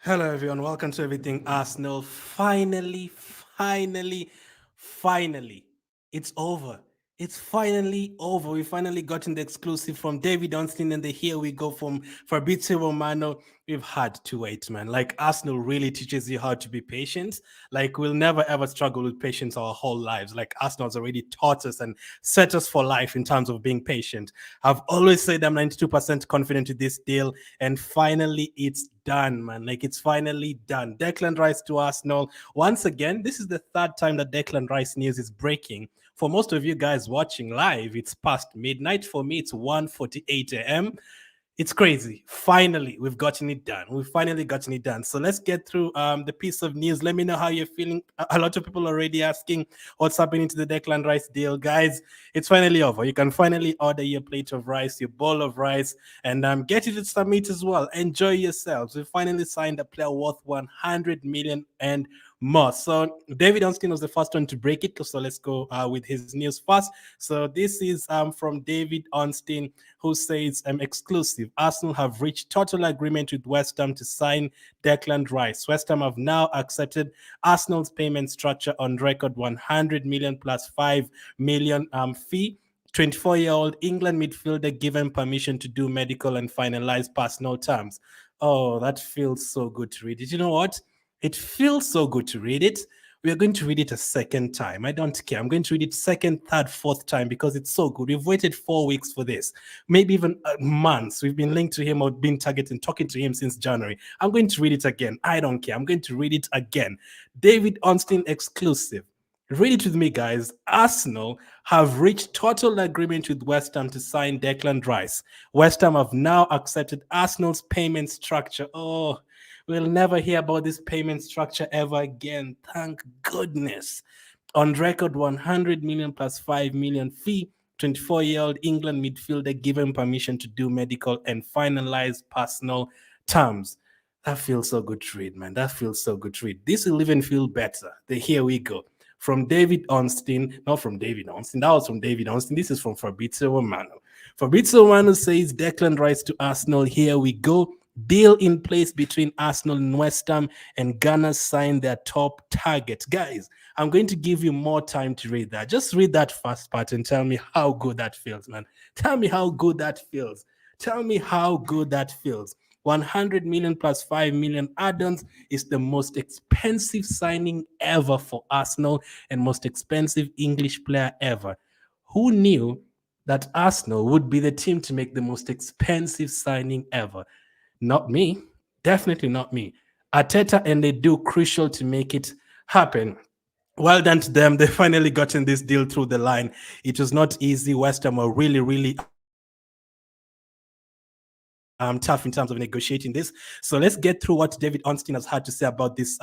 Hello, everyone. Welcome to Everything Arsenal. Finally, it's over. It's finally over. We finally gotten the exclusive from David Ornstein, and the here we go from Fabrizio Romano. We've had to wait, man. Like Arsenal really teaches you how to be patient. Like we'll never ever struggle with patience our whole lives. Like Arsenal's already taught us and set us for life in terms of being patient. I've always said I'm 92% confident in this deal, and finally it's done, man. Like it's finally done. Declan Rice to Arsenal. Once again, this is the third time that Declan Rice news is breaking. For most of you guys watching live, it's past midnight. For me, it's 1:48 a.m. It's crazy. Finally, we've gotten it done. We've finally gotten it done. So let's get through the piece of news. Let me know how you're feeling. A lot of people already asking what's happening to the Declan Rice deal. Guys, it's finally over. You can finally order your plate of rice, your bowl of rice, and get it to submit as well. Enjoy yourselves. We finally signed a player worth 100 million and more. So David Ornstein was the first one to break it. So let's go with his news first. So this is from David Ornstein, who says exclusive. Arsenal have reached total agreement with West Ham to sign Declan Rice. West Ham have now accepted Arsenal's payment structure on record: 100 million plus 5 million fee. 24-year-old England midfielder given permission to do medical and finalize personal terms. Oh, that feels so good to read. Did you know what? It feels so good to read it. We are going to read it a second time. I don't care. I'm going to read it second, third, fourth time because it's so good. We've waited 4 weeks for this, maybe even months. We've been linked to him or been targeting, talking to him since January. I'm going to read it again. I don't care. I'm going to read it again. David Ornstein exclusive. Read it with me, guys. Arsenal have reached total agreement with West Ham to sign Declan Rice. West Ham have now accepted Arsenal's payment structure. Oh, we'll never hear about this payment structure ever again. Thank goodness. On record, 100 million plus 5 million fee. 24-year-old England midfielder given permission to do medical and finalize personal terms. That feels so good to read, man. That feels so good to read. This will even feel better. The here we go. From David Ornstein, not from David Ornstein. That was from David Ornstein. This is from Fabrizio Romano. Fabrizio Romano says Declan Rice to Arsenal. Here we go. Deal in place between Arsenal and West Ham, and Ghana signed their top target. Guys, I'm going to give you more time to read that. Just read that first part and tell me how good that feels, man. Tell me how good that feels. Tell me how good that feels. 100 million plus 5 million add-ons is the most expensive signing ever for Arsenal and most expensive English player ever. Who knew that Arsenal would be the team to make the most expensive signing ever? Not me. Definitely not me. Arteta and they do crucial to make it happen. Well done to them. They finally gotten this deal through the line. It was not easy. West Ham were really tough in terms of negotiating this. So let's get through what David Ornstein has had to say about this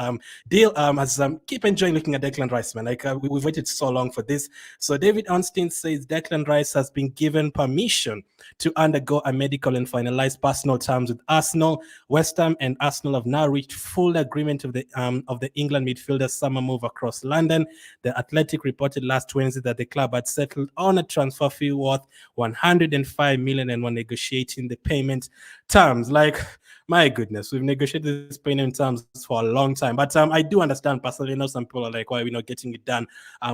deal. As keep enjoying looking at Declan Rice, man. Like we've waited so long for this. So David Ornstein says Declan Rice has been given permission to undergo a medical and finalize personal terms with Arsenal. West Ham and Arsenal have now reached full agreement of the England midfielder's summer move across London. The Athletic reported last Wednesday that the club had settled on a transfer fee worth 105 million and were negotiating the payment terms. Like, my goodness, we've negotiated this payment terms for a long time. But I do understand personally. I know some people are like, why are we not getting it done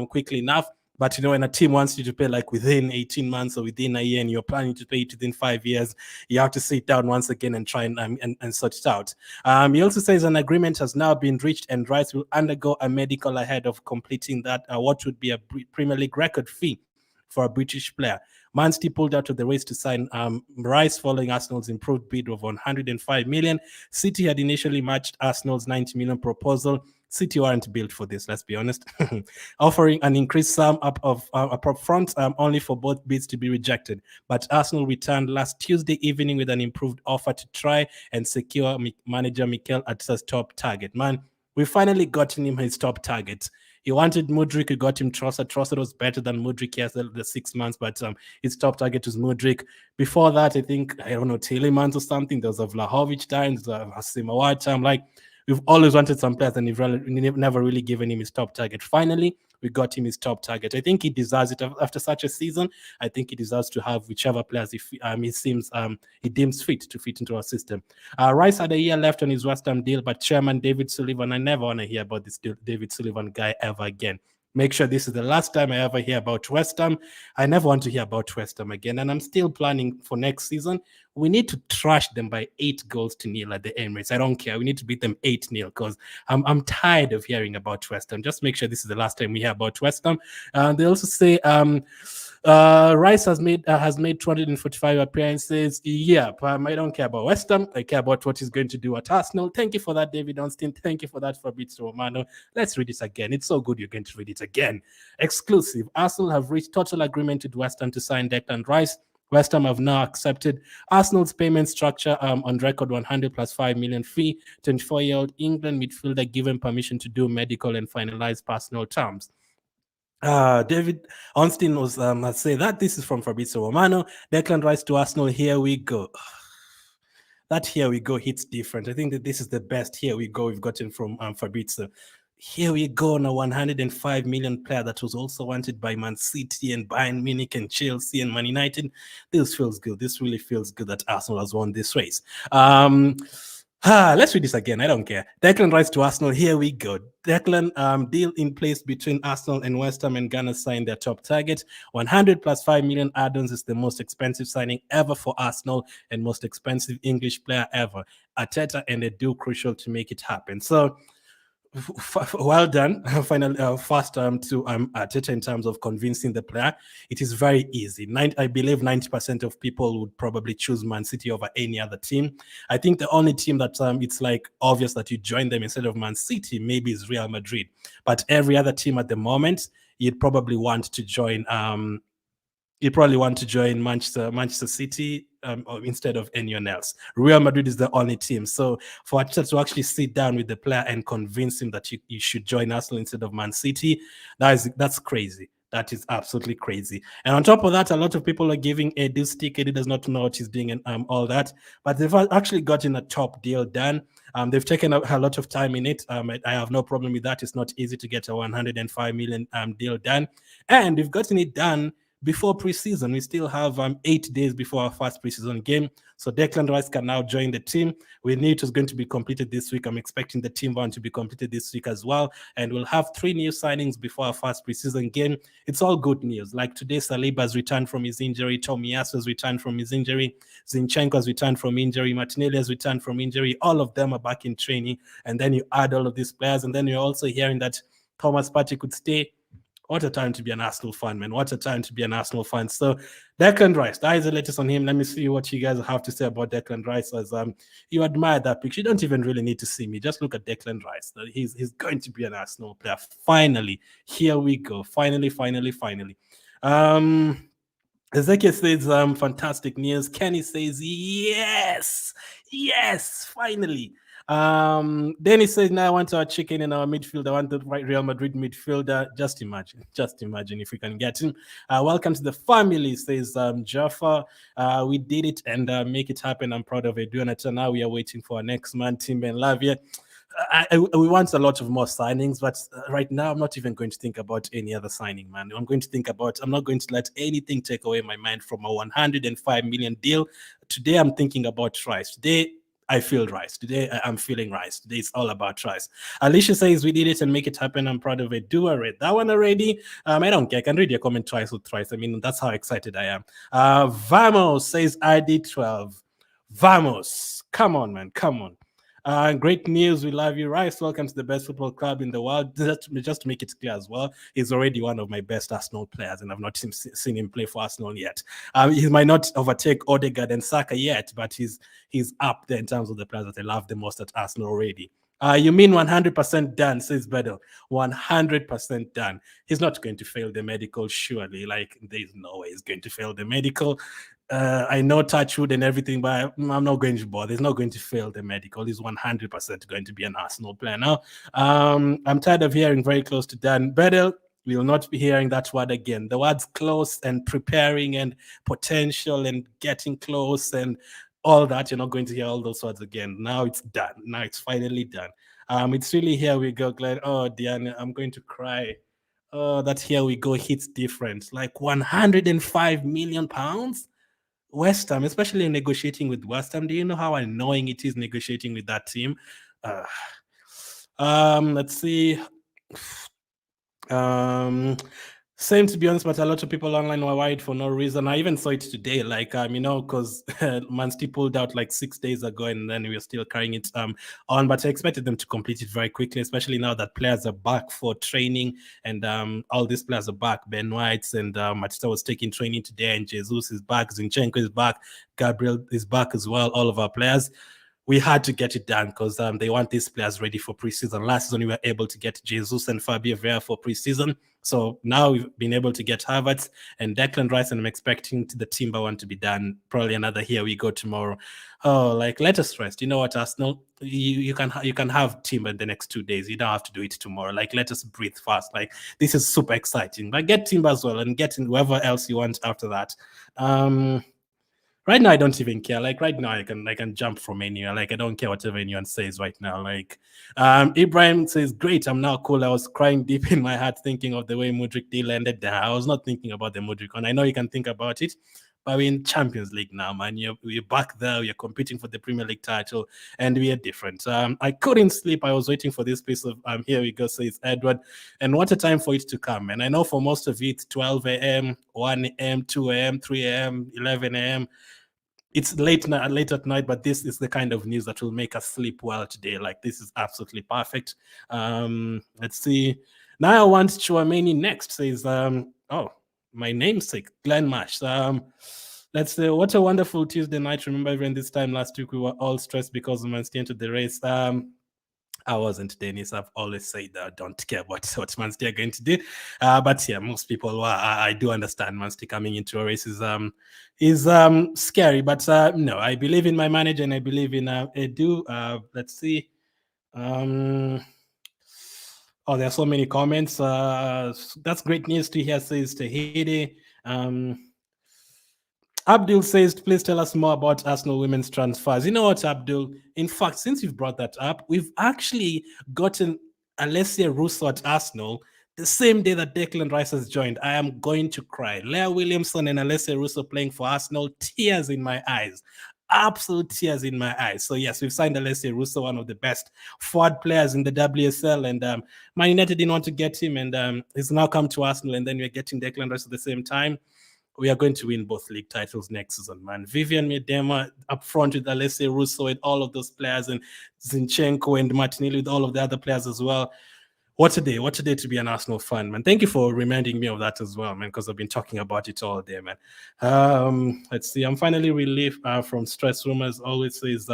quickly enough? But when a team wants you to pay like within 18 months or within a year, and you're planning to pay it within 5 years, you have to sit down once again and try and sort it out. He also says an agreement has now been reached, and Rice will undergo a medical ahead of completing that. What would be a Premier League record fee for a British player. Man City pulled out of the race to sign Rice following Arsenal's improved bid of 105 million. City had initially matched Arsenal's 90 million proposal. City weren't built for this, let's be honest. Offering an increased sum up front, only for both bids to be rejected. But Arsenal returned last Tuesday evening with an improved offer to try and secure manager Mikel Arteta's top target. Man, we finally gotten him his top target. He wanted Mudryk, he got him Trossard. Trossard was better than Mudryk yes, the 6 months, but his top target was Mudryk. Before that, I think, I don't know, Tielemans or something. There was a Vlahovic time, there's a Asimawat time. Like, we've always wanted some players, and we've never really given him his top target. Finally, we got him his top target. I think he deserves it after such a season. I think he deserves to have whichever players he seems he deems fit to fit into our system. Rice had a year left on his West Ham deal, but Chairman David Sullivan, I never want to hear about this David Sullivan guy ever again. Make sure this is the last time I ever hear about West Ham. I never want to hear about West Ham again. And I'm still planning for next season. We need to trash them by 8-0 at the Emirates. I don't care. We need to beat them 8-0 because I'm tired of hearing about West Ham. Just make sure this is the last time we hear about West Ham. They also say Rice has made 245 appearances. Yeah, I don't care about West Ham. I care about what he's going to do at Arsenal. Thank you for that, David Ornstein. Thank you for that, Fabrizio Romano. Let's read it again. It's so good you're going to read it again. Exclusive. Arsenal have reached total agreement with West Ham to sign Declan Rice. West Ham have now accepted Arsenal's payment structure on record 100 plus 5 million fee. 24-year-old England midfielder given permission to do medical and finalize personal terms. David Ornstein was say that this is from Fabrizio Romano. Declan Rice to Arsenal. Here we go. That here we go hits different. I think that this is the best here we go we've gotten from Fabrizio. Here we go on a 105 million player that was also wanted by Man City and Bayern Munich and Chelsea and Man United. This feels good. This really feels good that Arsenal has won this race. Let's read this again. I don't care. Declan Rice to Arsenal. Here we go. Declan, deal in place between Arsenal and West Ham and Ghana signed their top target. 100 plus 5 million add-ons is the most expensive signing ever for Arsenal and most expensive English player ever. Arteta and they do crucial to make it happen. So, well done. Final first to Arteta in terms of convincing the player. It is very easy. I believe 90% of people would probably choose Man City over any other team. I think the only team that it's like obvious that you join them instead of Man City maybe is Real Madrid. But every other team at the moment, you'd probably want to join Manchester City instead of anyone else. Real Madrid is the only team. So for Arteta to actually sit down with the player and convince him that you should join Arsenal instead of Man City, that's crazy. That is absolutely crazy. And on top of that, a lot of people are giving Edu stick. Edu does not know what he's doing and all that. But they've actually gotten a top deal done. They've taken a lot of time in it. I have no problem with that. It's not easy to get a 105 million deal done. And we've gotten it done before preseason. We still have 8 days before our first preseason game. So Declan Rice can now join the team. We knew it was going to be completed this week. I'm expecting the team one to be completed this week as well. And we'll have 3 new signings before our first preseason game. It's all good news. Like today, Saliba has returned from his injury. Tomiyasu has returned from his injury. Zinchenko has returned from injury. Martinelli has returned from injury. All of them are back in training. And then you add all of these players. And then you're also hearing that Thomas Partey could stay. What a time to be an Arsenal fan, man. What a time to be an Arsenal fan. So Declan Rice, that is the latest on him. Let me see what you guys have to say about Declan Rice. As you admire that picture. You don't even really need to see me. Just look at Declan Rice. He's going to be an Arsenal player. Finally, here we go. Finally. Ezekiel says, fantastic news. Kenny says, yes, finally. Dennis says, now I want our chicken in our midfield. I want the right Real Madrid midfielder. Just imagine if we can get him. Welcome to the family, says Jaffa. We did it and make it happen. I'm proud of it. Now we are waiting for our next man, Tim Ben Lavia. We want a lot of more signings, but right now I'm not even going to think about any other signing, man. I'm not going to let anything take away my mind from a 105 million deal. Today I'm thinking about Rice. Today I feel Rice. Today I'm feeling Rice. Today it's all about Rice. Alicia says we did it and make it happen. I'm proud of it. Do I read that one already? I don't care. I can read your comment twice or thrice. I mean, that's how excited I am. Vamos says I did 12. Vamos. Come on, man. Come on. Great news. We love you, Rice. Welcome to the best football club in the world. Just to make it clear as well, he's already one of my best Arsenal players, and I've not seen him play for Arsenal yet. He might not overtake Odegaard and Saka yet, but he's up there in terms of the players that I love the most at Arsenal already. You mean 100% done, says Bedell. 100% done. He's not going to fail the medical, surely. Like, there's no way he's going to fail the medical. I know touchwood and everything, but I'm not going to bother. He's not going to fail the medical. He's 100% going to be an Arsenal player now. I'm tired of hearing very close to done. Bedell, we will not be hearing that word again. The words close and preparing and potential and getting close and all that, you're not going to hear all those words again. Now it's done. Now it's finally done. It's really here we go, Glenn. Oh, Diana, I'm going to cry. that here we go hits different. Like 105 million pounds. West Ham, especially negotiating with West Ham. Do you know how annoying it is negotiating with that team? Uh, let's see. Um, Same to be honest, but a lot of people online were worried for no reason. I even saw it today, like because Man City pulled out like 6 days ago, and then we were still carrying it on. But I expected them to complete it very quickly, especially now that players are back for training, and all these players are back. Ben White and Matita was taking training today, and Jesus is back, Zinchenko is back, Gabriel is back as well. All of our players. We had to get it done because they want these players ready for preseason. Last season, we were able to get Jesus and Fabio Vieira for preseason. So now we've been able to get Havertz and Declan Rice, and I'm expecting the Timber one to be done. Probably another here we go tomorrow. Oh, like let us rest. You know what, Arsenal? You can have Timber in the next 2 days. You don't have to do it tomorrow. Like let us breathe fast. Like this is super exciting. Like get Timber as well and get in whoever else you want after that. Right now, I don't even care. Like right now, I can jump from anywhere. Like I don't care whatever anyone says right now. Like Ibrahim says, "Great, I'm now cool." I was crying deep in my heart thinking of the way Mudryk deal ended. There, I was not thinking about the Mudryk one. I know you can think about it, but we're in Champions League now, man. You're back there. You're competing for the Premier League title, and we are different. I couldn't sleep. I was waiting for this piece of here we go, says Edward, and what a time for it to come. And I know for most of it, 12 a.m., 1 a.m., 2 a.m., 3 a.m., 11 a.m. It's late at night, but this is the kind of news that will make us sleep well today. Like this is absolutely perfect. Let's see. Now I want Chouameni next. Says my namesake, Glenn Mash. Let's say what a wonderful Tuesday night. Remember, even this time last week we were all stressed because Man City entered the race. I wasn't, Dennis. I've always said that I don't care what Man City are going to do. But yeah, most people, I do understand Man City coming into a race is scary. But no, I believe in my manager and I believe in Edu. Let's see. Oh, there are so many comments. That's great news to hear, says Tahiti. Abdul says, please tell us more about Arsenal women's transfers. You know what, Abdul? In fact, since you've brought that up, we've actually gotten Alessia Russo at Arsenal the same day that Declan Rice has joined. I am going to cry. Leah Williamson and Alessia Russo playing for Arsenal, tears in my eyes. Absolute tears in my eyes. So yes, we've signed Alessia Russo, one of the best forward players in the WSL, and Man United didn't want to get him, and he's now come to Arsenal, and then we're getting Declan Rice at the same time. We are going to win both league titles next season, man. Vivian Miedema up front with Alessia Russo and all of those players, and Zinchenko and Martinelli with all of the other players as well. What a day. What a day to be an Arsenal fan, man. Thank you for reminding me of that as well, man, because I've been talking about it all day, man. Let's see. I'm finally relieved from stress rumors. Always says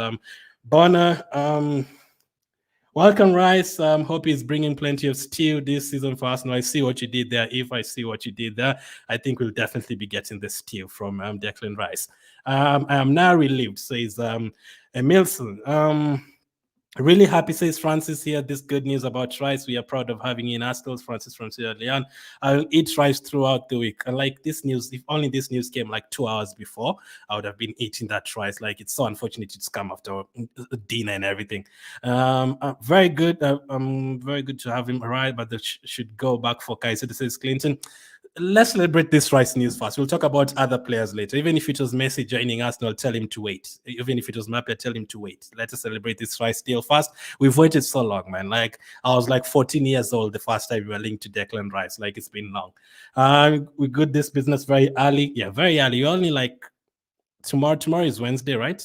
Bonner. Welcome, Rice. Hope he's bringing plenty of stew this season for Arsenal. I see what you did there. If I see what you did there, I think we'll definitely be getting the stew from Declan Rice. I am now relieved, says Emilson. Really happy, says Francis here. This good news about rice. We are proud of having in Arsenal. Francis from Sierra Leone. I'll eat rice throughout the week. And like this news, if only this news came like 2 hours before, I would have been eating that rice. Like it's so unfortunate it's come after dinner and everything. Very good. Very good to have him arrive, but they should go back for Kaiser, says Clinton. Let's celebrate this rice news first. We'll talk about other players later. Even if it was Messi joining Arsenal, tell him to wait. Even if it was Mbappe, tell him to wait. Let us celebrate this rice deal first. We've waited so long, man. Like I was like 14 years old the first time we were linked to Declan Rice. Like it's been long. We got this business very early. Yeah, very early. You only like tomorrow. Tomorrow is Wednesday, right?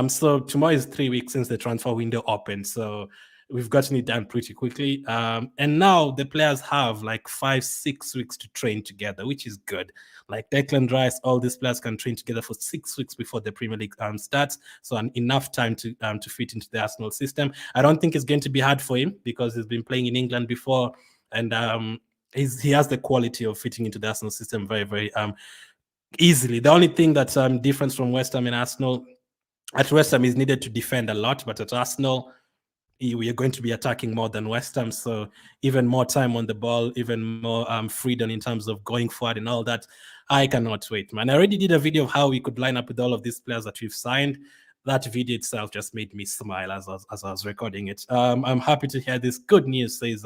So tomorrow is 3 weeks since the transfer window opened. So we've gotten it done pretty quickly. And now the players have like 5-6 weeks to train together, which is good. Like Declan Rice, all these players can train together for 6 weeks before the Premier League starts. So enough time to fit into the Arsenal system. I don't think it's going to be hard for him because he's been playing in England before, and he has the quality of fitting into the Arsenal system very, very easily. The only thing that's difference from West Ham and Arsenal, at West Ham is needed to defend a lot, but at Arsenal, we are going to be attacking more than West Ham, so even more time on the ball, even more freedom in terms of going forward and all that. I cannot wait, man. I already did a video of how we could line up with all of these players that we've signed. that video itself just made me smile as I was recording it. I'm happy to hear this good news, says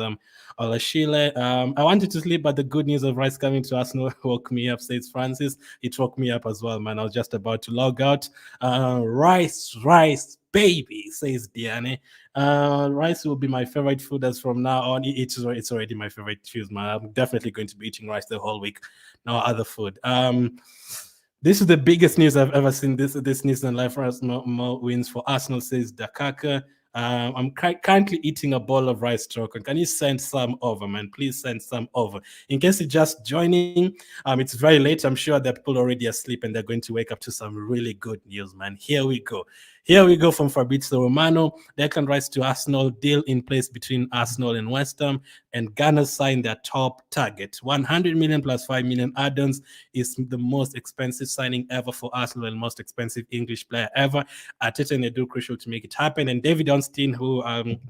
Olashile. I wanted to sleep, but the good news of Rice coming to Arsenal woke me up, says Francis. It woke me up as well, man. I was just about to log out. Rice, baby, says Diane. Rice will be my favorite food as from now on. It's already my favorite food, man. I'm definitely going to be eating rice the whole week. No other food. This is the biggest news I've ever seen. This news in life. More wins for Arsenal, says Dakaka. I'm currently eating a bowl of rice, Trokan. Can you send some over, man? Please send some over. In case you're just joining, it's very late. I'm sure that people are already asleep and they're going to wake up to some really good news, man. Here we go. Here we go from Fabrizio Romano. Declan Rice to Arsenal, deal in place between Arsenal and West Ham, and Gunners signed their top target. 100 million plus 5 million add-ons is the most expensive signing ever for Arsenal and most expensive English player ever. Arteta and Edu crucial to make it happen. And David Ornstein, who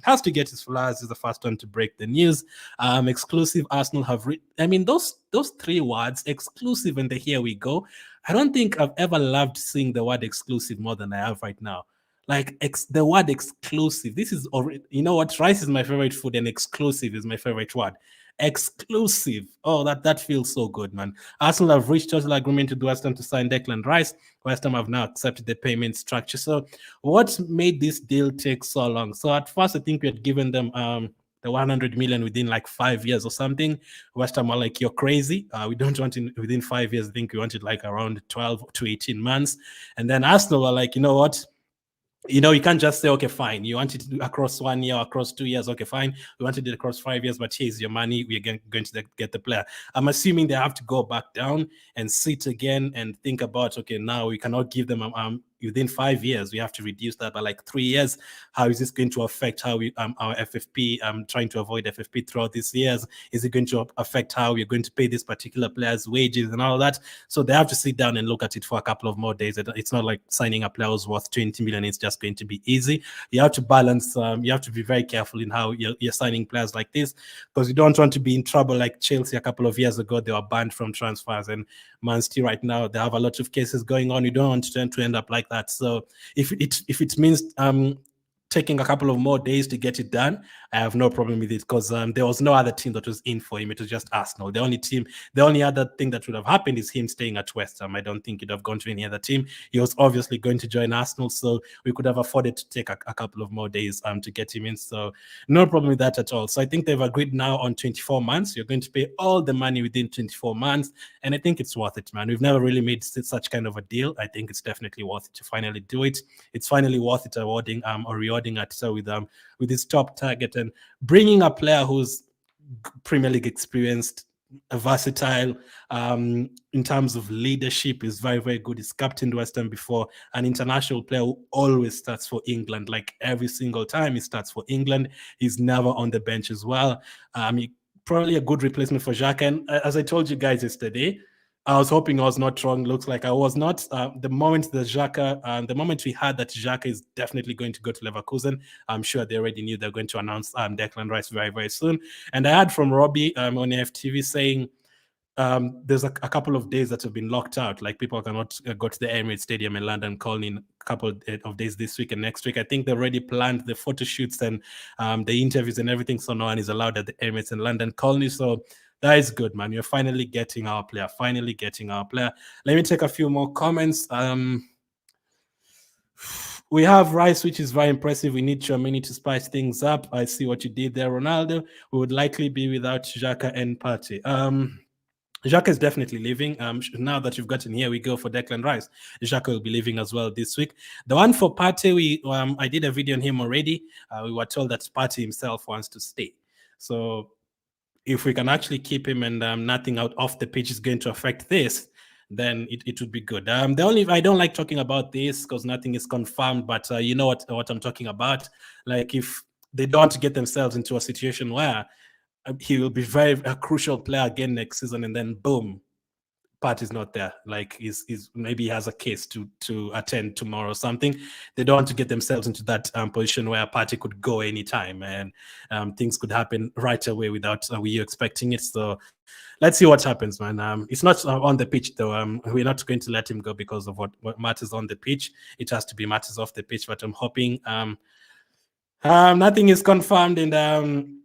has to get his flowers, is the first one to break the news. Exclusive Arsenal have those three words, exclusive, and the here we go. I don't think I've ever loved seeing the word exclusive more than I have right now. Like the word exclusive. This is already, you know what? Rice is my favorite food, and exclusive is my favorite word. Exclusive. Oh, that feels so good, man. Arsenal have reached total agreement with West Ham to sign Declan Rice. West Ham have now accepted the payment structure. So, what made this deal take so long? So, at first, I think we had given them the 100 million within like 5 years or something. West Ham are like, you're crazy. We don't want it within 5 years. I think we wanted like around 12 to 18 months. And then Arsenal are like, you know what? You can't just say, okay, fine. You want it to do across 1 year, across 2 years. Okay, fine. We wanted it across 5 years, but here's your money. We're going to get the player. I'm assuming they have to go back down and sit again and think about, okay, now we cannot give them within 5 years. We have to reduce that by like 3 years. How is this going to affect how we our FFP? Trying to avoid FFP throughout these years. Is it going to affect how we're going to pay this particular player's wages and all that? So they have to sit down and look at it for a couple of more days. It's not like signing a player who's worth 20 million. It's just going to be easy. You have to balance. You have to be very careful in how you're signing players like this, because you don't want to be in trouble like Chelsea a couple of years ago. They were banned from transfers, and Man City right now, they have a lot of cases going on. You don't want to end up like that. So if it means taking a couple of more days to get it done, I have no problem with it, because there was no other team that was in for him. It was just Arsenal. The only other thing that would have happened is him staying at West Ham. I don't think he'd have gone to any other team. He was obviously going to join Arsenal, so we could have afforded to take a couple of more days to get him in. So no problem with that at all. So I think they've agreed now on 24 months. You're going to pay all the money within 24 months, and I think it's worth it, man. We've never really made such kind of a deal. I think it's definitely worth it to finally do it. It's finally worth it awarding or rewarding Arteta with his top target and bringing a player who's Premier League experienced, versatile in terms of leadership, is very, very good. He's captained West Ham before. An international player who always starts for England. Like every single time he starts for England, he's never on the bench as well. Probably a good replacement for Xhaka. And as I told you guys yesterday, I was hoping I was not wrong. Looks like I was not. The moment we heard that Xhaka is definitely going to go to Leverkusen, I'm sure they already knew they're going to announce Declan Rice very, very soon. And I heard from Robbie on FTV saying there's a couple of days that have been locked out. Like people cannot go to the Emirates Stadium in London, calling in a couple of days this week and next week. I think they already planned the photo shoots and the interviews and everything, so no one is allowed at the Emirates in London. Colney, so that is good, man. You're finally getting our player. Let me take a few more comments. We have Rice, which is very impressive. We need Tchouaméni to spice things up. I see what you did there, Ronaldo. We would likely be without Xhaka and Partey. Xhaka is definitely leaving. Now that you've gotten here, we go for Declan Rice. Xhaka will be leaving as well this week. The one for Partey, I did a video on him already. We were told that Partey himself wants to stay. So if we can actually keep him and nothing out off the pitch is going to affect this, then it would be good. I don't like talking about this because nothing is confirmed, but you know what I'm talking about. Like if they don't get themselves into a situation where he will be a crucial player again next season, and then boom, Pat is not there. Like is maybe he has a case to attend tomorrow or something. They don't want to get themselves into that position where a party could go anytime and things could happen right away without we expecting it. So let's see what happens, man. It's not on the pitch though. We're not going to let him go because of what matters on the pitch. It has to be matters off the pitch. But I'm hoping nothing is confirmed and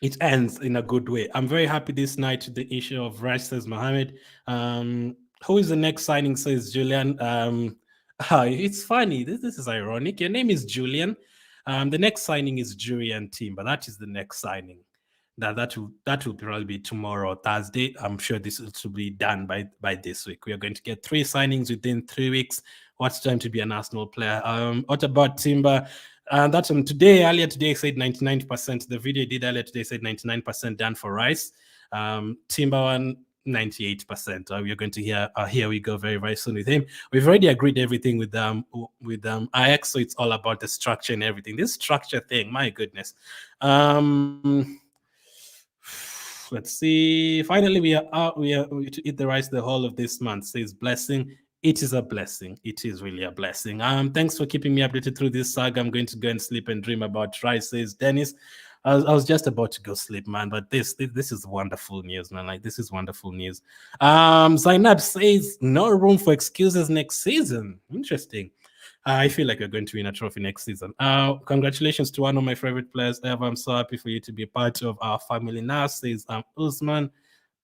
it ends in a good way. I'm very happy this night to the issue of Raj says Mohammed. Who is the next signing? Says Julian. It's funny. This is ironic. Your name is Julian. The next signing is Julian Timber. That is the next signing. That will probably be tomorrow or Thursday. I'm sure this will be done by this week. We are going to get 3 signings within 3 weeks. What's time to be an Arsenal player? What about Timber? That's earlier today said 99%. The video I did earlier today said 99% done for Rice. Timber one 98%. We are going to hear here we go very, very soon with him. We've already agreed everything with Ajax, so it's all about the structure and everything. This structure thing, my goodness. Let's see. Finally, we are to eat the rice the whole of this month. Says blessing. It is a blessing. It is really a blessing. Thanks for keeping me updated through this saga. I'm going to go and sleep and dream about rice. Says Dennis. I was just about to go sleep, man. But this is wonderful news, man. Like this is wonderful news. Zainab says no room for excuses next season. Interesting. I feel like we're going to win a trophy next season. Congratulations to one of my favorite players ever. I'm so happy for you to be part of our family now, says Usman.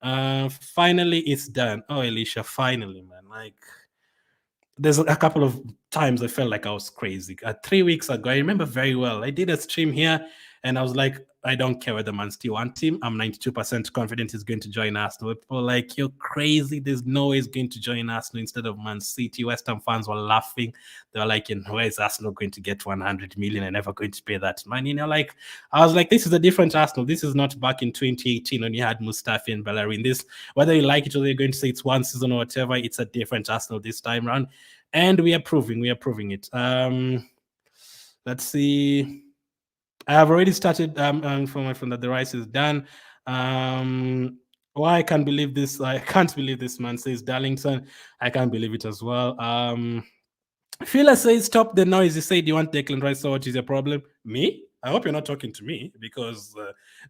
Finally, it's done. Oh, Elisha, finally, man. Like, there's a couple of times I felt like I was crazy. 3 weeks ago, I remember very well. I did a stream here and I was like, I don't care whether Man City want him. I'm 92% confident he's going to join Arsenal. People were like, you're crazy. There's no way he's going to join Arsenal instead of Man City. West Ham fans were laughing. They were like, where is Arsenal going to get 100 million and never going to pay that money? Like, I was like, this is a different Arsenal. This is not back in 2018 when you had Mustafi and Bellerin. This, whether you like it or you're going to say it's one season or whatever, it's a different Arsenal this time around. And we are proving it. Let's see. I have already started from that the rice is done. Why I can't believe this? I can't believe this, man, says Darlington. I can't believe it as well. Phila says, stop the noise. You said you want Declan Rice, so what is your problem? Me? I hope you're not talking to me because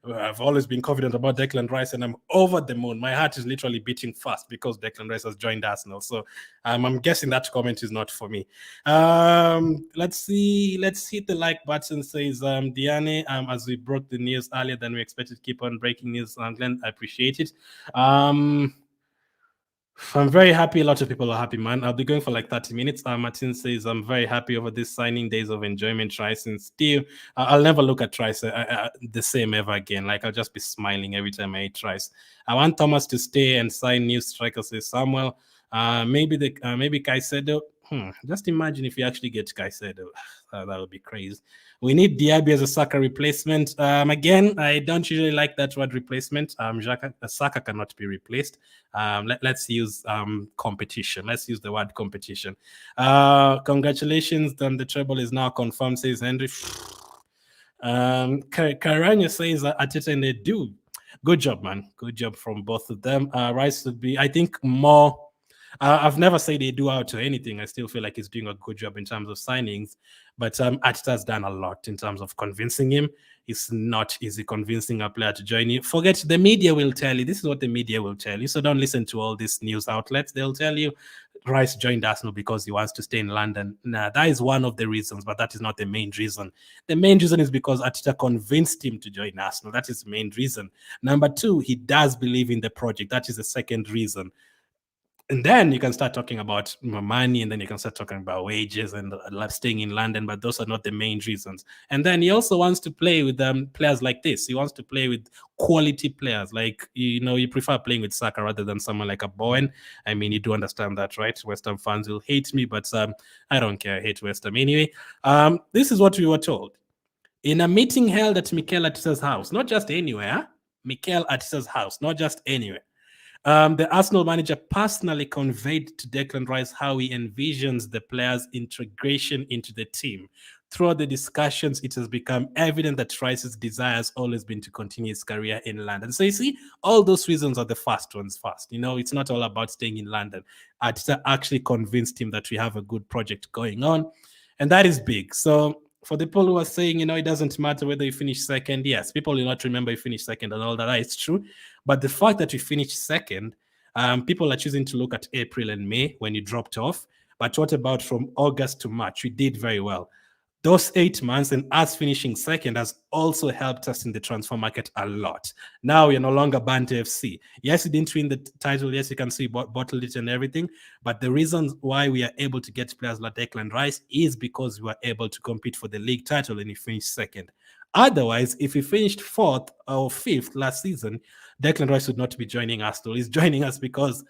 I've always been confident about Declan Rice and I'm over the moon. My heart is literally beating fast because Declan Rice has joined Arsenal. So I'm guessing that comment is not for me. Let's see. Let's hit the like button, says Diane. As we broke the news earlier than we expected, keep on breaking news. Glenn, I appreciate it. I'm very happy. A lot of people are happy, man. I'll be going for like 30 minutes. Martin says, I'm very happy over this signing, days of enjoyment, Rice and Steel. I'll never look at Rice the same ever again. Like, I'll just be smiling every time I eat Rice. I want Thomas to stay and sign new strikers, says Samuel. Maybe Caicedo. Just imagine if you actually get Caicedo. That would be crazy. We need Diaby as a Saka replacement. Again, I don't usually like that word replacement. Saka cannot be replaced. Let's use competition. Let's use the word competition. Congratulations, the treble is now confirmed, says Henry. Karanya says Arteta and they do. Good job, man. Good job from both of them. Rice would be, I think, more. I've never said they do out or anything. I still feel like he's doing a good job in terms of signings. But Arteta's done a lot in terms of convincing him. It's not easy convincing a player to join you. Forget the media will tell you. This is what the media will tell you. So don't listen to all these news outlets. They'll tell you Rice joined Arsenal because he wants to stay in London. Nah, that is one of the reasons, but that is not the main reason. The main reason is because Arteta convinced him to join Arsenal. That is the main reason. Number two, he does believe in the project. That is the second reason. And then you can start talking about money, and then you can start talking about wages and staying in London, but those are not the main reasons. And then he also wants to play with players like this. He wants to play with quality players. Like, you prefer playing with Saka rather than someone like a Bowen. I mean, you do understand that, right? West Ham fans will hate me, but I don't care. I hate West Ham anyway. This is what we were told. In a meeting held at Mikel Arteta's house, not just anywhere, Mikel Arteta's house, not just anywhere. The Arsenal manager personally conveyed to Declan Rice how he envisions the players' integration into the team. Throughout the discussions, it has become evident that Rice's desire has always been to continue his career in London. So you see, all those reasons are the first ones first. It's not all about staying in London. Arteta actually convinced him that we have a good project going on, and that is big. So for the people who are saying, it doesn't matter whether you finish second, yes, people will not remember you finished second and all that. It's true. But the fact that you finished second, people are choosing to look at April and May when you dropped off. But what about from August to March? We did very well. Those 8 months and us finishing second has also helped us in the transfer market a lot. Now we're no longer Banter FC. Yes, you didn't win the title. Yes, you can see bottled it and everything. But the reason why we are able to get players like Declan Rice is because we were able to compete for the league title and we finished second. Otherwise, if we finished fourth or fifth last season, Declan Rice would not be joining Arsenal. He's joining us because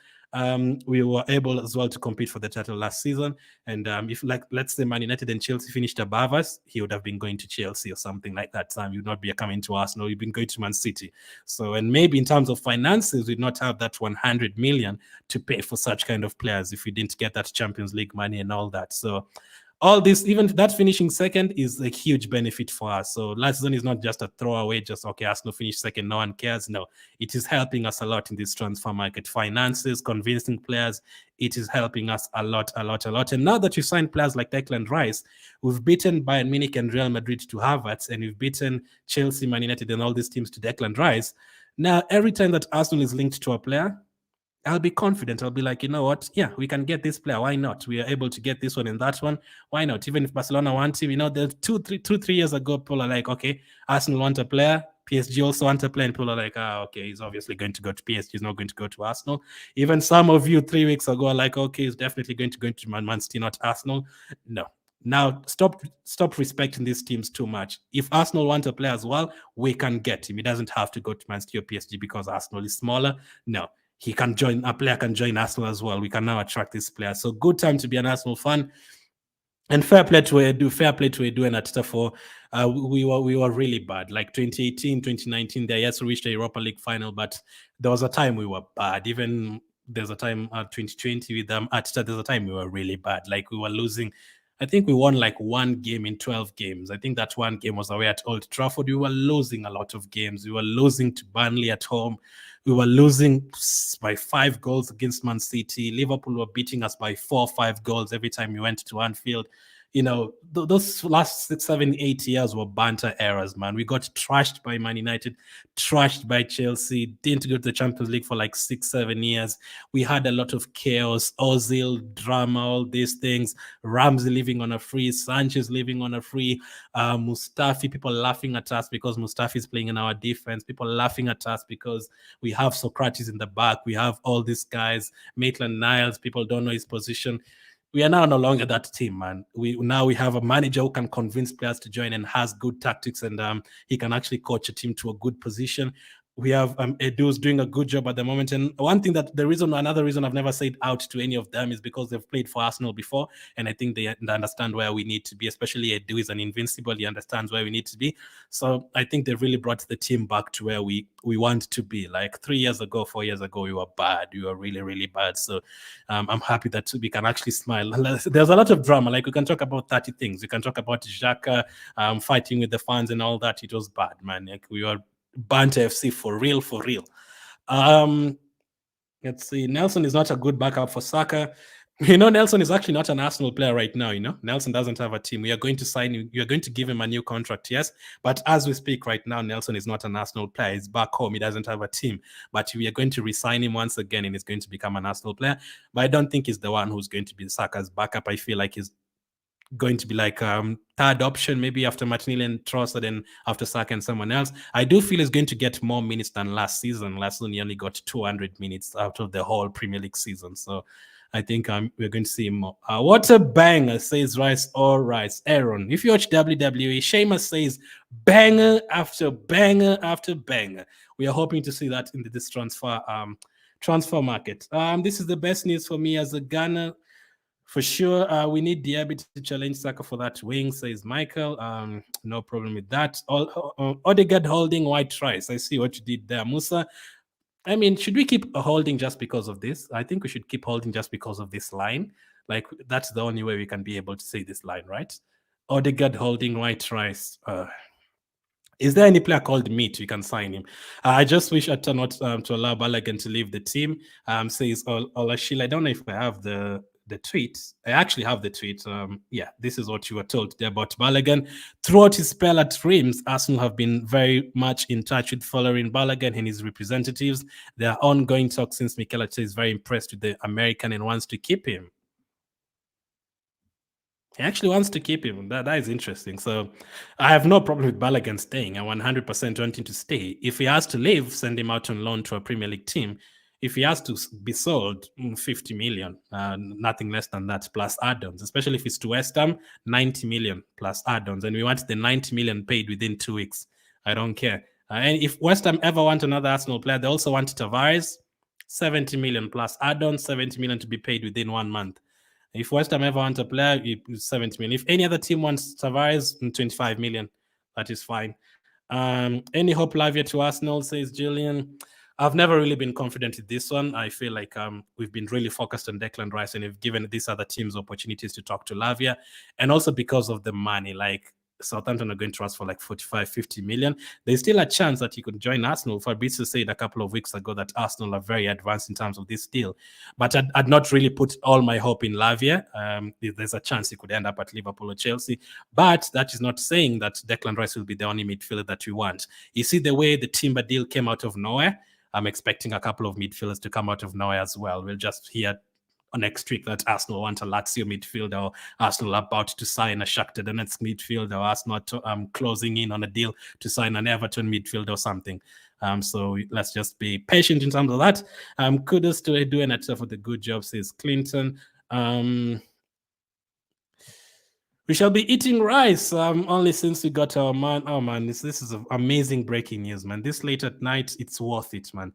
we were able as well to compete for the title last season. And if, like, let's say Man United and Chelsea finished above us, he would have been going to Chelsea or something like that. He would not be coming to Arsenal. He'd been going to Man City. So, and maybe in terms of finances, we'd not have that 100 million to pay for such kind of players if we didn't get that Champions League money and all that. So all this, even that finishing second, is a huge benefit for us. So last season is not just a throwaway, just okay, Arsenal finished second, no one cares. No, it is helping us a lot in this transfer market. Finances, convincing players, it is helping us a lot, a lot, a lot. And now that you sign players like Declan Rice, we've beaten Bayern Munich and Real Madrid to Havertz, and we've beaten Chelsea, Man United, and all these teams to Declan Rice. Now, every time that Arsenal is linked to a player, I'll be confident. I'll be like, you know what? Yeah, we can get this player. Why not? We are able to get this one and that one. Why not? Even if Barcelona want him, the 3 years ago, people are like, okay, Arsenal want a player. PSG also want a player. And people are like, okay, he's obviously going to go to PSG. He's not going to go to Arsenal. Even some of you 3 weeks ago are like, okay, he's definitely going to go to Man City, not Arsenal. No. Now, stop respecting these teams too much. If Arsenal want a player as well, we can get him. He doesn't have to go to Man City or PSG because Arsenal is smaller. No. A player can join Arsenal as well. We can now attract this player. So good time to be an Arsenal fan. And fair play to Edu and Arteta for we were really bad. Like 2018, 2019, they yes, we reached the Europa League final, but there was a time we were bad. Even there's a time 2020 with Arteta, there's a time we were really bad. Like we were losing. I think we won like one game in 12 games. I think that one game was away at Old Trafford. We were losing a lot of games. We were losing to Burnley at home. We were losing by 5 goals against Man City. Liverpool were beating us by 4 or 5 goals every time we went to Anfield. Those last 6, 7, 8 years were banter eras, man. We got trashed by Man United, trashed by Chelsea, didn't go to the Champions League for like 6, 7 years. We had a lot of chaos, Ozil, drama, all these things. Ramsey living on a free, Sanchez living on a free, Mustafi, people laughing at us because Mustafi is playing in our defense, people laughing at us because we have Socrates in the back, we have all these guys, Maitland-Niles, people don't know his position. We are now no longer that team, man. We have a manager who can convince players to join and has good tactics, and he can actually coach a team to a good position. We have Edu's doing a good job at the moment. And another reason I've never said out to any of them is because they've played for Arsenal before. And I think they understand where we need to be, especially Edu is an invincible. He understands where we need to be. So I think they've really brought the team back to where we want to be. Like 3 years ago, 4 years ago, we were bad. We were really, really bad. So I'm happy that we can actually smile. There's a lot of drama. Like we can talk about 30 things. We can talk about Xhaka fighting with the fans and all that. It was bad, man. Like we were Banter FC for real, for real. Let's see. Nelson is not a good backup for Saka. Nelson is actually not an Arsenal player right now. Nelson doesn't have a team. We are going to sign him. You are going to give him a new contract, yes. But as we speak right now, Nelson is not an Arsenal player. He's back home. He doesn't have a team. But we are going to re-sign him once again, and he's going to become an Arsenal player. But I don't think he's the one who's going to be Saka's backup. I feel like he's going to be like third option, maybe after Martinelli and Trossard and after Saka and someone else. I do feel he's going to get more minutes than last season. Last season, he only got 200 minutes out of the whole Premier League season. So I think we're going to see him more. What a banger, says Rice or Rice. Aaron, if you watch WWE, Sheamus says banger after banger after banger. We are hoping to see that in this transfer market. This is the best news for me as a Ghana. For sure, we need Diaby to challenge Saka for that wing, says Michael. No problem with that. Odegaard holding white rice. I see what you did there, Musa. I mean, should we keep holding just because of this? I think we should keep holding just because of this line. Like, that's the only way we can be able to say this line, right? Odegaard holding White Rice. Is there any player called Meat? We can sign him. I just wish Arteta not to allow Balogun to leave the team. Says Olashil. I don't know if I have the tweet. I actually have the tweet. Yeah, this is what you were told today about Balogun. Throughout his spell at Reims, Arsenal have been very much in touch with following Balogun and his representatives. There are ongoing talks since Mikel Arteta is very impressed with the American and wants to keep him. He actually wants to keep him. That is interesting. So I have no problem with Balogun staying. I 100% want him to stay. If he has to leave, send him out on loan to a Premier League team. If he has to be sold, 50 million, nothing less than that, plus add-ons, especially if it's to West Ham, 90 million plus add-ons. And we want the 90 million paid within 2 weeks. I don't care. And if West Ham ever want another Arsenal player, they also want Tavares, 70 million plus add-ons, 70 million to be paid within 1 month. If West Ham ever want a player, it's 70 million. If any other team wants Tavares, 25 million. That is fine. Any hope Lavia to Arsenal, says Julian. I've never really been confident with this one. I feel like we've been really focused on Declan Rice and have given these other teams opportunities to talk to Lavia. And also because of the money, like Southampton are going to ask for like 45, 50 million. There's still a chance that he could join Arsenal. Fabrizio said a couple of weeks ago that Arsenal are very advanced in terms of this deal. But I'd not really put all my hope in Lavia. There's a chance he could end up at Liverpool or Chelsea. But that is not saying that Declan Rice will be the only midfielder that we want. You see the way the Timber deal came out of nowhere? I'm expecting a couple of midfielders to come out of nowhere as well. We'll just hear next week that Arsenal want a Lazio midfielder, or Arsenal are about to sign a Shakhtar Donetsk midfielder, or Arsenal closing in on a deal to sign an Everton midfielder or something. So let's just be patient in terms of that. Kudos to Edu and Arteta for the good job, says Clinton. We shall be eating rice only since we got our man. Oh, man, this is amazing breaking news, man. This late at night, it's worth it, man.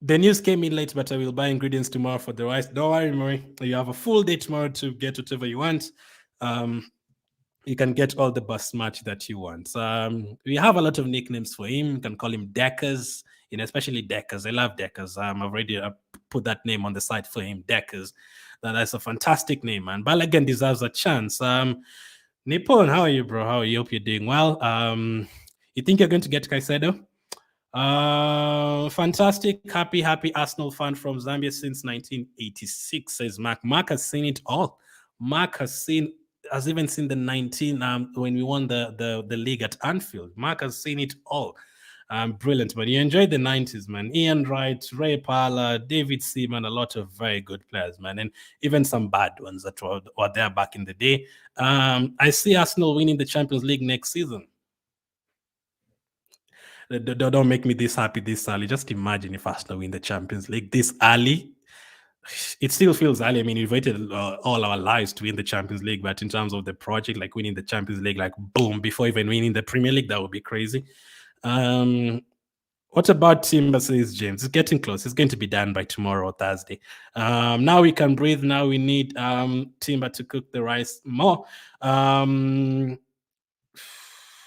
The news came in late, but I will buy ingredients tomorrow for the rice. Don't worry, Murray. You have a full day tomorrow to get whatever you want. You can get all the basmati that you want. We have a lot of nicknames for him. You can call him Deckers, especially Deckers. I love Deckers. I've already put that name on the site for him, Deckers. That's a fantastic name, man. Balogun deserves a chance. Nippon, how are you, bro? How are you? Hope you're doing well. You think you're going to get Caicedo? Fantastic, happy Arsenal fan from Zambia since 1986, says Mark. Mark has seen it all. Mark has even seen the 19 when we won the league at Anfield. Mark has seen it all. Brilliant, man. You enjoyed the 90s, man. Ian Wright, Ray Parler, David Seaman, a lot of very good players, man, and even some bad ones that were there back in the day. I see Arsenal winning the Champions League next season. Don't make me this happy this early. Just imagine if Arsenal win the Champions League this early. It still feels early. I mean, we've waited all our lives to win the Champions League, but in terms of the project, like winning the Champions League, like boom, before even winning the Premier League, that would be crazy. What about Timber, says James? It's getting close. It's going to be done by tomorrow or Thursday. Now we can breathe. Now we need Timber to cook the rice more.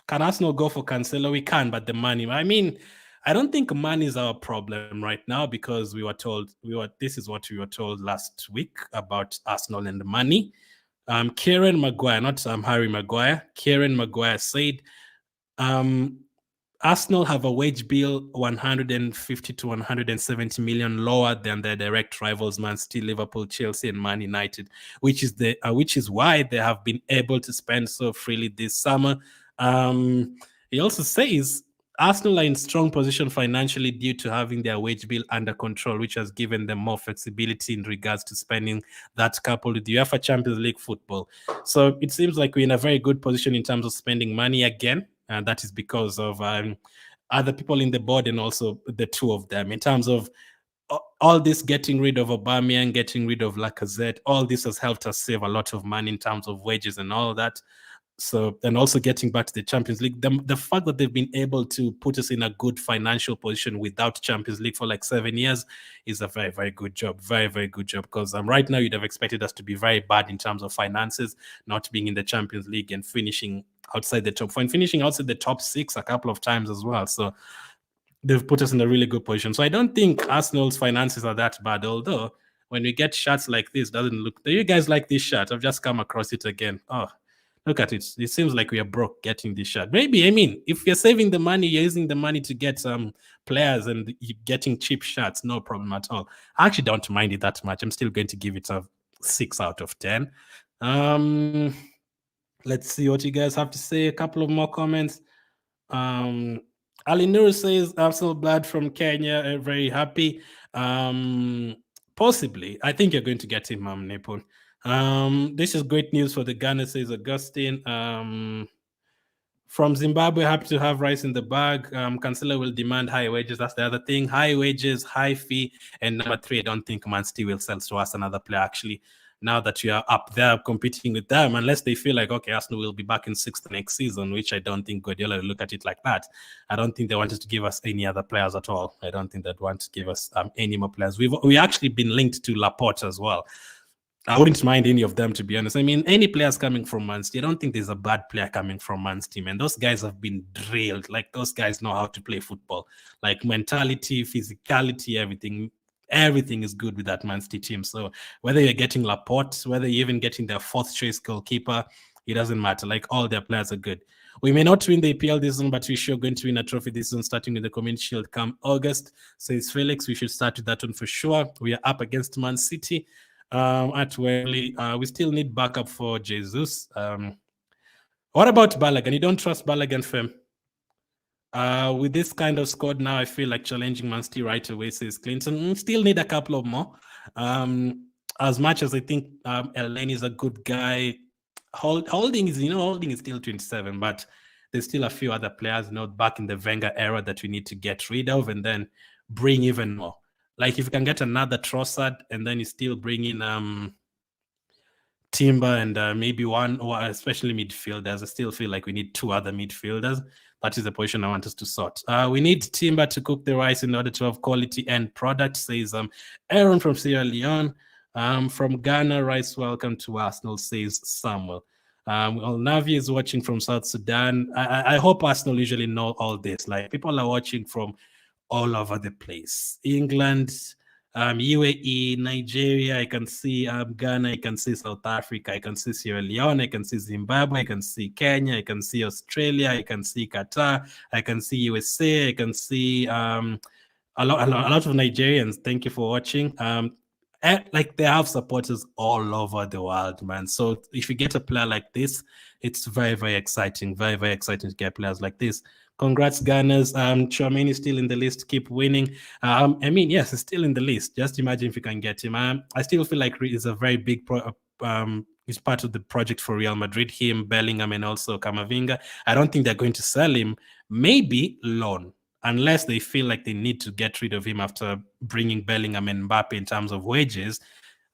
Can Arsenal go for Cancelo? We can, but the money. I mean, I don't think money is our problem right now, because this is what we were told last week about Arsenal and the money. Kieran Maguire, not Harry Maguire. Kieran Maguire said Arsenal have a wage bill 150 to 170 million lower than their direct rivals, Man City, Liverpool, Chelsea, and Man United, which is why they have been able to spend so freely this summer. He also says Arsenal are in strong position financially due to having their wage bill under control, which has given them more flexibility in regards to spending that, coupled with the UEFA Champions League football. So it seems like we're in a very good position in terms of spending money again, and that is because of other people in the board and also the two of them. In terms of all this, getting rid of Aubameyang, getting rid of Lacazette, all this has helped us save a lot of money in terms of wages and all of that. So, and also getting back to the Champions League, the fact that they've been able to put us in a good financial position without Champions League for like 7 years is a very, very good job. Very, very good job. Because right now you'd have expected us to be very bad in terms of finances, not being in the Champions League and finishing outside the top 6 a couple of times as well. So they've put us in a really good position. So I don't think Arsenal's finances are that bad, although when we get shots like this, doesn't look. Do you guys like this shot? I've just come across it again. Oh, look at it. It seems like we are broke getting this shot. Maybe, I mean, if you're saving the money, you're using the money to get some players and you're getting cheap shots, no problem at all. I actually don't mind it that much. I'm still going to give it a 6 out of 10. Let's see what you guys have to say. A couple of more comments. Ali Nur says Arsenal blood from Kenya. Very happy. Possibly. I think you're going to get him, Nepal. This is great news for the Ghana, says Augustine. From Zimbabwe, happy to have rice in the bag. Cancelo will demand high wages. That's the other thing. High wages, high fee. And number 3, I don't think Man City will sell to us another player, actually. Now that you are up there competing with them, unless they feel like, okay, Arsenal will be back in 6th next season, which I don't think Guardiola will look at it like that. I don't think they wanted to give us any other players at all. I don't think they'd want to give us any more players. We actually been linked to Laporte as well. I wouldn't mind any of them, to be honest. I mean, any players coming from Man City, I don't think there's a bad player coming from Man City, and those guys have been drilled. Like, those guys know how to play football. Like, mentality, physicality, everything is good with that Man City team. So whether you're getting Laporte, whether you're even getting their 4th choice goalkeeper, it doesn't matter. Like, all their players are good. We may not win the EPL this season, but we're sure going to win a trophy this season, starting with the Community Shield come August. Says Felix, we should start with that one for sure. We are up against Man City at Wembley. We still need backup for Jesus. What about Balogun? You don't trust Balogun, Fem? With this kind of squad now, I feel like challenging Man City right away, says Clinton. Still need a couple of more. As much as I think Elneny is a good guy, Holding is still 27, but there's still a few other players, back in the Wenger era that we need to get rid of and then bring even more. Like, if you can get another Trossard and then you still bring in Timber and maybe one, or especially midfielders, I still feel like we need 2 other midfielders. That is the position I want us to sort. We need Timber to cook the rice in order to have quality end product, says Aaron from Sierra Leone. From Ghana, Rice, welcome to Arsenal, says Samuel. Navi is watching from South Sudan. I hope Arsenal usually know all this. Like, people are watching from all over the place. England, UAE, Nigeria, I can see Ghana, I can see South Africa, I can see Sierra Leone, I can see Zimbabwe, I can see Kenya, I can see Australia, I can see Qatar, I can see USA, I can see a lot of Nigerians. Thank you for watching. Like, they have supporters all over the world, man. So if you get a player like this, it's very, very exciting. Very, very exciting to get players like this. Congrats, Gunners. Chouameni is still in the list. Keep winning. I mean, yes, he's still in the list. Just imagine if you can get him. I still feel like it's a very big he's part of the project for Real Madrid, him, Bellingham, and also Camavinga. I don't think they're going to sell him. Maybe loan, unless they feel like they need to get rid of him after bringing Bellingham and Mbappe in terms of wages.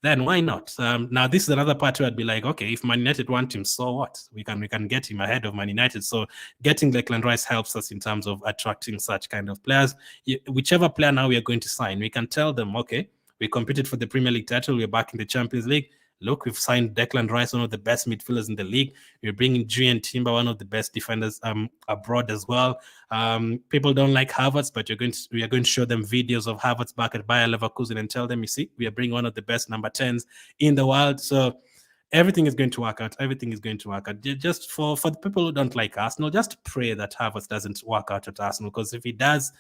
Then why not? Now, this is another part where I'd be like, okay, if Man United want him, so what? We can get him ahead of Man United. So getting Declan Rice helps us in terms of attracting such kind of players. Whichever player now we are going to sign, we can tell them, okay, we competed for the Premier League title. We're back in the Champions League. Look, we've signed Declan Rice, one of the best midfielders in the league. We're bringing Julian Timber, one of the best defenders abroad as well. People don't like Havertz, but we are going to show them videos of Havertz back at Bayer Leverkusen and tell them, you see, we are bringing one of the best number 10s in the world. So everything is going to work out. Everything is going to work out. Just for the people who don't like Arsenal, just pray that Havertz doesn't work out at Arsenal, because if he does,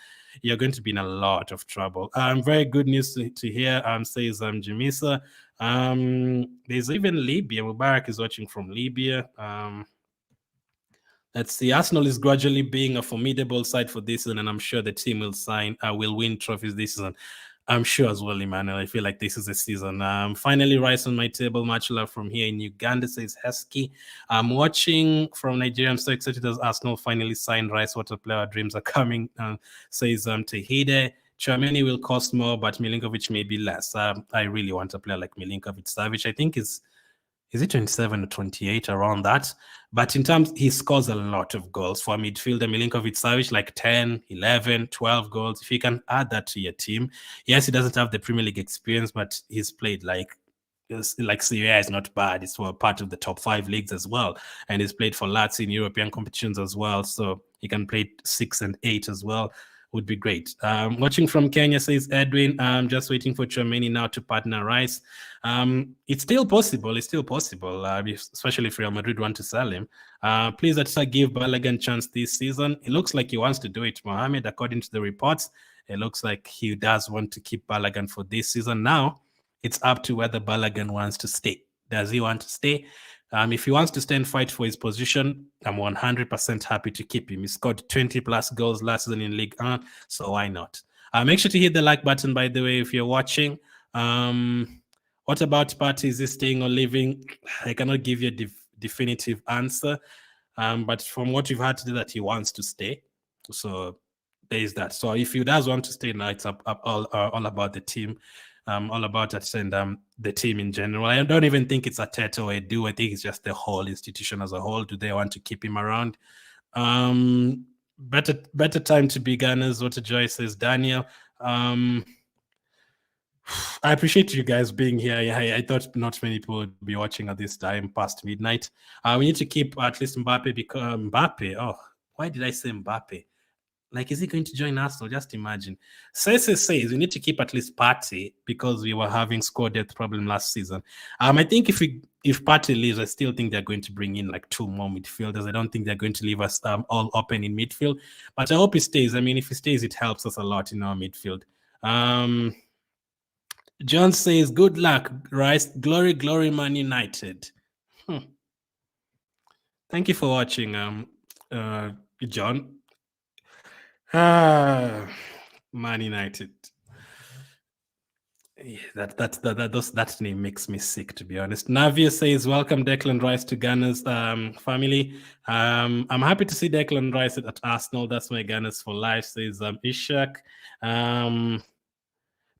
you're going to be in a lot of trouble. Very good news to hear, says Jamisa. There's even Libya. Mubarak is watching from Libya. Let's see. Arsenal is gradually being a formidable side for this season, and I'm sure the team will win trophies this season. I'm sure as well, Emmanuel. I feel like this is a season. Finally, Rice on my table. Much love from here in Uganda, says Hesky. I'm watching from Nigeria. I'm so excited as Arsenal finally signed Rice. What a player. Our dreams are coming, says Tehide. Chouameni will cost more, but Milinkovic may be less. I really want a player like Milinkovic-Savic. I think is it 27 or 28, around that? But in terms, he scores a lot of goals. For a midfielder, Milinkovic-Savic, like 10, 11, 12 goals. If you can add that to your team. Yes, he doesn't have the Premier League experience, but he's played like Serie A is not bad. It's for part of the top 5 leagues as well. And he's played for Lazio in European competitions as well. So he can play 6 and 8 as well. would be great. Watching from Kenya, says Edwin. I'm just waiting for Chouameni now to partner Rice. It's still possible. It's still possible, especially if Real Madrid want to sell him. Please, let's give Balogun chance this season. It looks like he wants to do it, Mohamed, according to the reports. It looks like he does want to keep Balogun for this season. Now, it's up to whether Balogun wants to stay. Does he want to stay? If he wants to stay and fight for his position, I'm 100% happy to keep him. He scored 20 plus goals last season in League 1, so why not? Make sure to hit the like button, by the way, if you're watching. What about Partey? Is he staying or leaving? I cannot give you a definitive answer, but from what you've heard today, that he wants to stay. So there is that. So if he does want to stay now, it's all about the team. All about that and the team in general. I don't even think it's Arteta or Edu. I think it's just the whole institution as a whole. Do they want to keep him around? Better time to be Gunners. What a joy, says Daniel. I appreciate you guys being here. I thought not many people would be watching at this time past midnight. We need to keep at least Mbappe because Mbappe. Oh, why did I say Mbappe? Like, is he going to join Arsenal? Just imagine. Says we need to keep at least Partey because we were having squad depth problem last season. I think if Partey leaves, I still think they're going to bring in like 2 more midfielders. I don't think they're going to leave us all open in midfield. But I hope he stays. I mean, if he stays, it helps us a lot in our midfield. John says, good luck, Rice. Glory, glory, Man United. Thank you for watching, John. Man United. Yeah, that name makes me sick, to be honest. Navia says, welcome Declan Rice to Gunners family. I'm happy to see Declan Rice at Arsenal. That's my Gunners for life, says Ishak.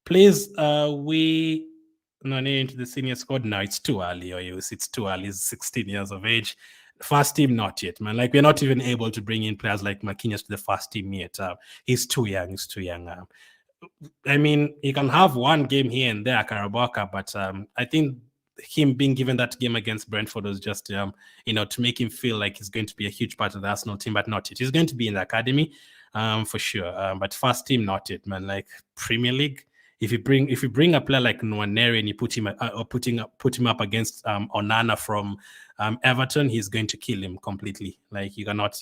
Please, we nominate into the senior squad. No, it's too early, it's too early. He's 16 years of age. First team, not yet, man. Like, we're not even able to bring in players like Marquinhos to the first team yet. He's too young. I mean, he can have one game here and there, Carabao, but I think him being given that game against Brentford was just, to make him feel like he's going to be a huge part of the Arsenal team, but not yet. He's going to be in the academy, for sure. But first team, not yet, man. Like, Premier League, if you bring a player like Nwaneri and you put him up against Onana from Everton, he's going to kill him completely. Like, you cannot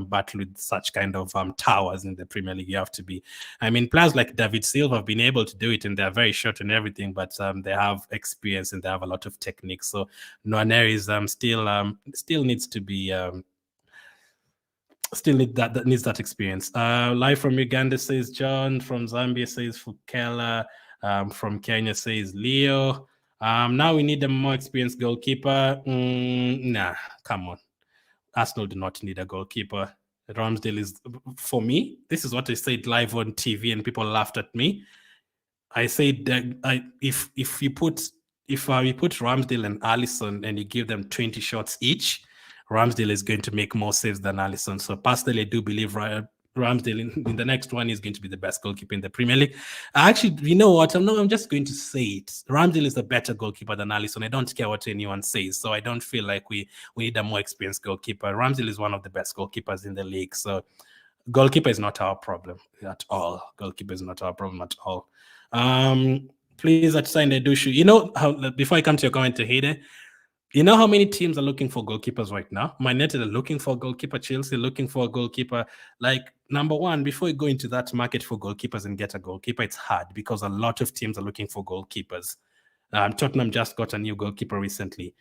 battle with such kind of towers in the Premier League. You have to be. I mean, players like David Silva have been able to do it, and they're very short and everything, but they have experience and they have a lot of technique. So Nwaneri is still needs to be. Still needs that experience. Live from Uganda, says John. From Zambia, says Fukela. From Kenya, says Leo. Now we need a more experienced goalkeeper. Nah, come on. Arsenal do not need a goalkeeper. Ramsdale is, for me, this is what I said live on TV and people laughed at me. I said that if we put Ramsdale and Alisson and you give them 20 shots each, Ramsdale is going to make more saves than Alisson. So personally, I do believe Ramsdale in the next one is going to be the best goalkeeper in the Premier League. Actually, you know what? I'm just going to say it. Ramsdale is a better goalkeeper than Alisson. I don't care what anyone says. So I don't feel like we need a more experienced goalkeeper. Ramsdale is one of the best goalkeepers in the league. So goalkeeper is not our problem at all. Goalkeeper is not our problem at all. Please, at sign the Dushu. You know how, before I come to your comment, Tahide, you know how many teams are looking for goalkeepers right now? Man United are looking for a goalkeeper. Chelsea looking for a goalkeeper. Like, number one, before you go into that market for goalkeepers and get a goalkeeper, it's hard because a lot of teams are looking for goalkeepers. Tottenham just got a new goalkeeper recently.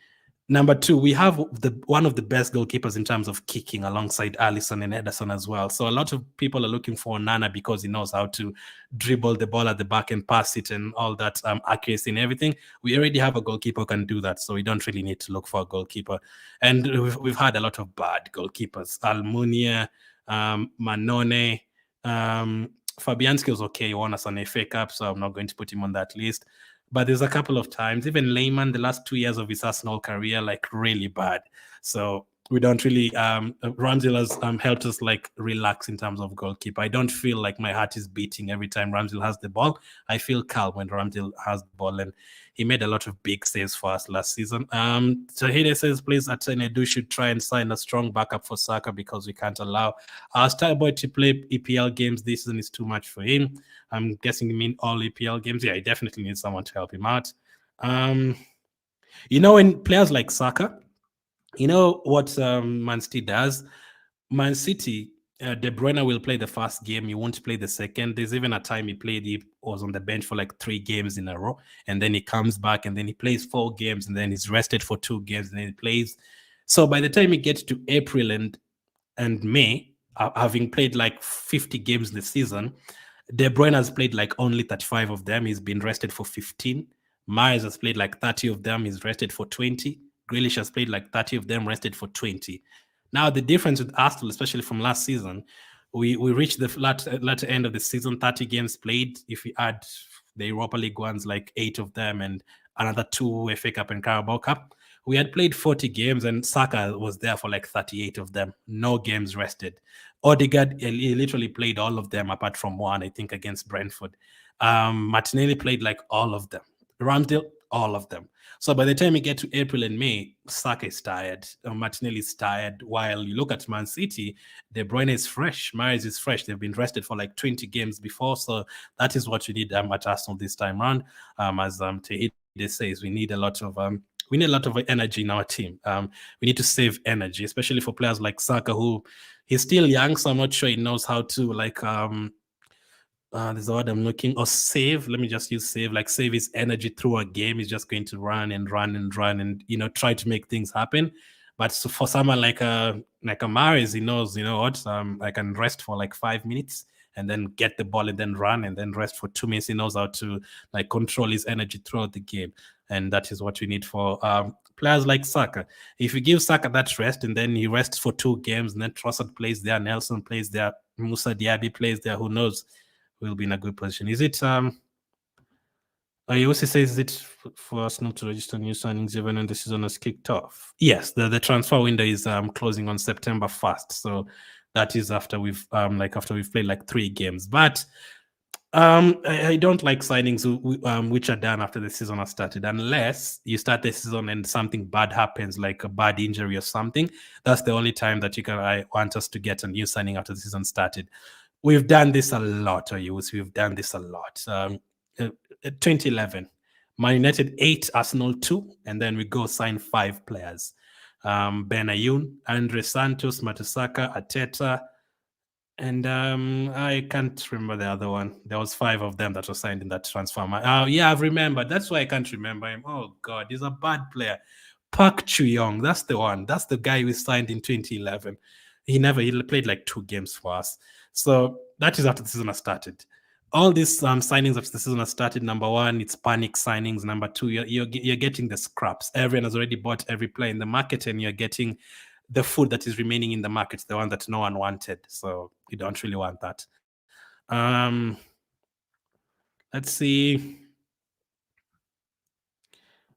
Number two, we have one of the best goalkeepers in terms of kicking alongside Alisson and Ederson as well. So a lot of people are looking for Nana because he knows how to dribble the ball at the back and pass it and all that accuracy and everything. We already have a goalkeeper who can do that, so we don't really need to look for a goalkeeper. And we've had a lot of bad goalkeepers. Almunia, Manone, Fabianski was okay. He won us an FA Cup, so I'm not going to put him on that list. But there's a couple of times, even Lehmann, the last 2 years of his Arsenal career, like really bad. So we don't really Ramsdale has helped us like relax in terms of goalkeeper. I don't feel like my heart is beating every time Ramsdale has the ball. I feel calm when Ramsdale has the ball, and he made a lot of big saves for us last season. Tahide says, please, Atenedu should try and sign a strong backup for Saka because we can't allow our star boy to play EPL games this season. Is too much for him. I'm guessing you mean all EPL games. Yeah, he definitely needs someone to help him out. When players like Saka, you know what Man City does? Man City, De Bruyne will play the first game. He won't play the second. There's even a time he was on the bench for like 3 games in a row. And then he comes back and then he plays 4 games and then he's rested for 2 games and then he plays. So by the time he gets to April and May, having played like 50 games this season, De Bruyne has played like only 35 of them. He's been rested for 15. Myers has played like 30 of them. He's rested for 20. Grealish has played like 30 of them, rested for 20. Now, the difference with Arsenal, especially from last season, we reached the latter end of the season, 30 games played. If we add the Europa League ones, like 8 of them, and another 2 FA Cup and Carabao Cup, we had played 40 games, and Saka was there for like 38 of them. No games rested. Odegaard, he literally played all of them apart from one, I think, against Brentford. Martinelli played like all of them. Ramsdale, all of them. So by the time you get to April and May, Saka is tired, Martinelli is tired. While you look at Man City, De Bruyne is fresh, Mahrez is fresh. They've been rested for like 20 games before, so that is what you need at Arsenal this time around. As Tahide says, we need a lot of energy in our team. We need to save energy, especially for players like Saka, who he's still young, so I'm not sure he knows how to like there's the word I'm looking, or save. Let me just use save, like save his energy through a game. He's just going to run and run and run and try to make things happen. But for someone like a Mahrez, he knows, what, I can rest for like 5 minutes and then get the ball and then run and then rest for 2 minutes. He knows how to like control his energy throughout the game, and that is what we need for players like Saka. If you give Saka that rest and then he rests for 2 games and then Trossard plays there, Nelson plays there, Musa Diaby plays there, who knows? We'll be in a good position. Is it he also says, is it for Arsenal to register new signings even when the season has kicked off? Yes, the transfer window is closing on September 1st. So that is after we've played like 3 games. But I don't like signings which are done after the season has started, unless you start the season and something bad happens, like a bad injury or something. That's the only time that I want us to get a new signing after the season started. We've done this a lot, We've done this a lot. 2011, Man United 8, Arsenal 2, and then we go sign 5 players. Benayoun, Andre Santos, Matusaka, Arteta, and I can't remember the other one. There was 5 of them that were signed in that transfer. Yeah, I've remembered. That's why I can't remember him. Oh, God, he's a bad player. Park Chu-young, that's the one. That's the guy we signed in 2011. He played like 2 games for us. So that is after the season has started. All these signings after the season has started, number 1, it's panic signings. Number 2, you're getting the scraps. Everyone has already bought every player in the market, and you're getting the food that is remaining in the market, the one that no one wanted. So you don't really want that. Let's see.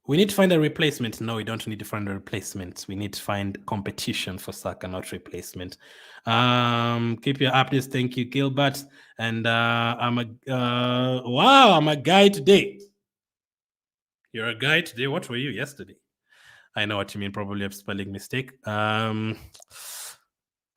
We need to find a replacement. No, we don't need to find a replacement. We need to find competition for Saka, not replacement. Keep your updates. Thank you, Gilbert. And I'm a guy today. You're a guy today. What were you yesterday? I know what you mean. Probably a spelling mistake.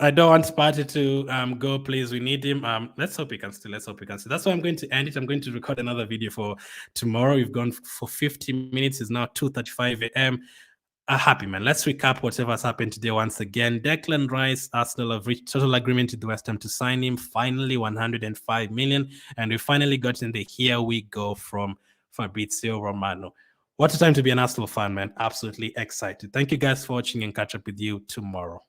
I don't want Sparta to go, please. We need him. Let's hope he can still. That's why I'm going to end it. I'm going to record another video for tomorrow. We've gone for 50 minutes. It's now 2:35 a.m. Happy, man. Let's recap whatever has happened today once again. Declan Rice, Arsenal have reached total agreement with West Ham to sign him. Finally, 105 million. And we finally got in the here we go from Fabrizio Romano. What a time to be an Arsenal fan, man. Absolutely excited. Thank you guys for watching, and catch up with you tomorrow.